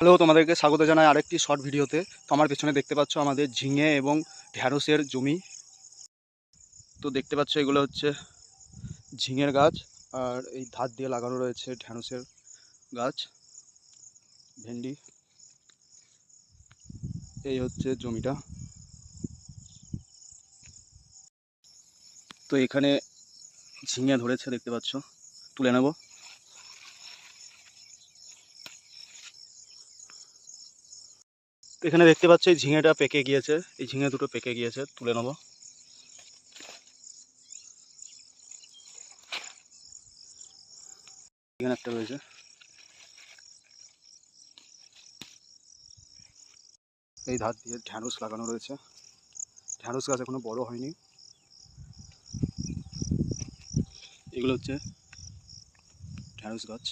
Hello, তোমাদেরকে স্বাগত জানাই আরেকটি শর্ট ভিডিওতে। তো আমার পেছনে দেখতে পাচ্ছ আমাদের ঝিঙে এবং ঢ্যাঁড়সের জমি। তো দেখতে পাচ্ছ এগুলো হচ্ছে ঝিঙের গাছ, আর এই ধার দিয়ে লাগানো রয়েছে ঢ্যাঁড়সের গাছ, ভেন্ডি। এই হচ্ছে জমিটা। তো এখানে ঝিঙে ধরেছে দেখতে পাচ্ছ, তুলে নেব। তো এখানে দেখতে পাচ্ছ এই ঝিঙেটা পেকে গিয়েছে, এই ঝিঙে দুটো পেকে গিয়েছে, তুলে নেব। এখানে একটা রয়েছে। এই ধার দিয়ে ঢ্যাঁড়স লাগানো রয়েছে, ঢ্যাঁড়স গাছ এখনো বড় হয়নি। এগুলো হচ্ছে ঢ্যাঁড়স গাছ।